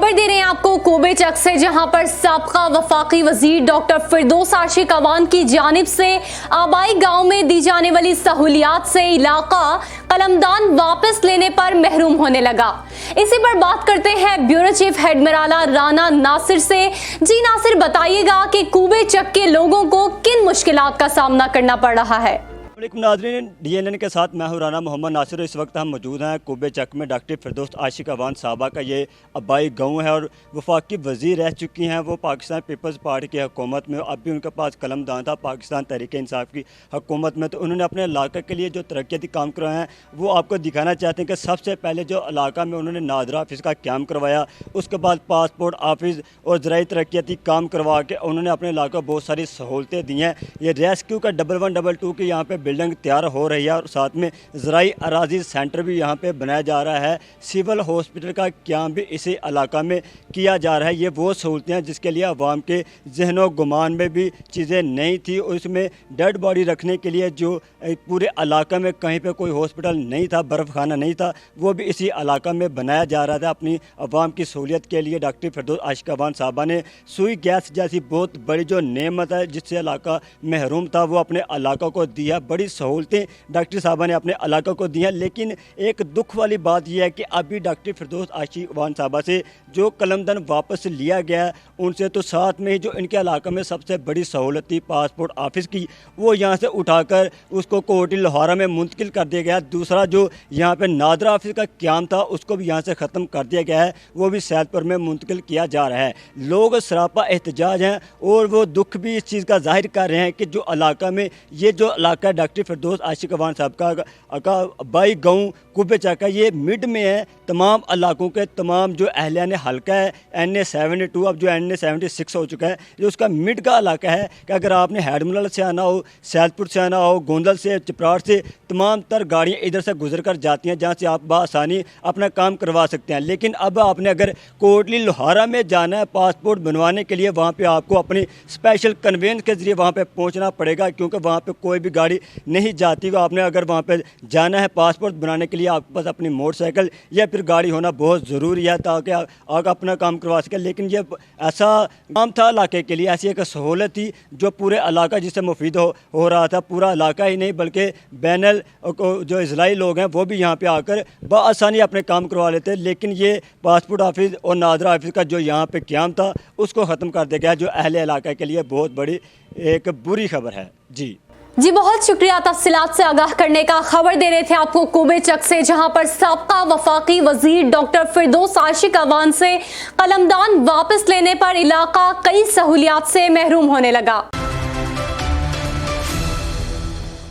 खबर दे रहे हैं आपको कोबे चक से, जहां पर साबका वफाकी वजीर डॉक्टर फिरदौस आशिक अवान की जानिब से आबाई गांव में दी जाने वाली सहूलियात से इलाका कलमदान वापस लेने पर महरूम होने लगा। इसी पर बात करते हैं ब्यूरो चीफ हेडमिराला राना नासिर से। जी नासिर, बताइएगा कि कोबे चक के लोगों को किन मुश्किलात का सामना करना पड़ रहा है। नाज़रीन, DNN के साथ मैं हूं राना मोहम्मद नासिर। इस वक्त हम मौजूद हैं कोबे चक में। डॉक्टर फिरदौस आशिक अवान साहबा का ये आबाई गांव है और वफाकी वज़ीर रह चुकी हैं। वो पाकिस्तान पीपल्स पार्टी की हुकूमत में, अब भी उनके पास कलमदान था पाकिस्तान तहरीक इंसाफ की हुकूमत में। तो उन्होंने अपने इलाके के लिए जो तरक्याती काम करवाए हैं वो आपको दिखाना चाहते हैं कि सबसे पहले जो इलाका में उन्होंने नादरा ऑफिस का क्याम करवाया, उसके बाद पासपोर्ट ऑफिस और ज़राई तरक्याती काम करवा के उन्होंने अपने इलाके को बहुत सारी सहूलतें दी हैं। ये रेस्क्यू का 1122 की यहाँ पर बिल्डिंग तैयार हो रही है और साथ में ज़राई अराजी सेंटर भी यहाँ पे बनाया जा रहा है। सिविल हॉस्पिटल का क्याम भी इसी इलाका में किया जा रहा है। ये वो सहूलतें हैं जिसके लिए अवाम के जहनो गुमान में भी चीज़ें नहीं थी। उसमें डेड बॉडी रखने के लिए जो पूरे इलाका में कहीं पे कोई हॉस्पिटल नहीं था, बर्फ़ खाना नहीं था, वो भी इसी इलाका में बनाया जा रहा था अपनी अवाम की सहूलियत के लिए। डॉक्टर फिरदौस आशिक अवान साहबा ने सुई गैस जैसी बहुत बड़ी जो नेमत है जिससे इलाका महरूम था वो अपने इलाका को दिया। बड़ी सहूलतें डॉक्टर साहबा ने अपने इलाका को दी हैं। लेकिन एक दुख वाली बात यह है कि अभी डॉक्टर फिरदौस आशिक अवान साहबा से जो कलमदान वापस लिया गया उनसे तो साथ में ही जो इनके इलाका में सबसे बड़ी सहूलत थी पासपोर्ट ऑफिस की, वो यहाँ से उठाकर उसको कोटी लाहौरा में मुंतकिल कर दिया गया। दूसरा जो यहाँ पे नादरा ऑफिस का क्याम था उसको भी यहाँ से ख़त्म कर दिया गया है, वो भी सैदपुर में मुंतकिल किया जा रहा है। लोग सरापा एहतजाज हैं और वो दुख भी इस चीज़ का जाहिर कर रहे हैं कि जो इलाका में ये जो इलाका डॉक्टर फिरदौस आशिक अवान साहब का आबाई गाँव कोबे चक है, ये मिड में है। तमाम इलाकों के तमाम जो अहलियान हल्का है NA72, अब जो NA76 हो चुका है, जो उसका मिड का इलाका है कि अगर आपने हेडमिराला से आना हो, सैदपुर से आना हो, गोंदल से, चिपराड़ से, तमाम तर गाड़ियाँ इधर से गुजर कर जाती हैं जहाँ से आप बआसानी अपना काम करवा सकते हैं। लेकिन अब आपने अगर कोटली लोहारा में जाना है पासपोर्ट बनवाने के लिए, वहाँ पर आपको अपनी स्पेशल कन्वेंस के ज़रिए वहाँ पर पहुँचना पड़ेगा, क्योंकि वहाँ पर कोई भी गाड़ी नहीं जाती। वो आपने अगर वहाँ पर जाना है पासपोर्ट बनाने के लिए, आपके पास अपनी मोटरसाइकिल या फिर गाड़ी होना बहुत ज़रूरी है ताकि आप अपना काम करवा सकें। लेकिन ये ऐसा काम था इलाके के लिए, ऐसी एक सहूलत थी जो पूरे इलाका जिससे मुफीद हो रहा था। पूरा इलाका ही नहीं बल्कि बैनल जो इजराइली लोग हैं वो भी यहाँ पे आकर बआसानी अपने काम करवा लेते। लेकिन ये पासपोर्ट ऑफिस और नादरा ऑफिस का जो यहाँ पे क्याम था उसको ख़त्म कर दिया गया, जो अहले इलाके के लिए बहुत बड़ी एक बुरी खबर है। जी, बहुत शुक्रिया तफसीलात से आगाह करने का। खबर दे रहे थे आपको कोबे चक से, जहां पर साबका वफाकी वजीर डॉक्टर फिरदौस आशिक अवान से कलमदान वापस लेने पर इलाका कई सहूलियात से महरूम होने लगा।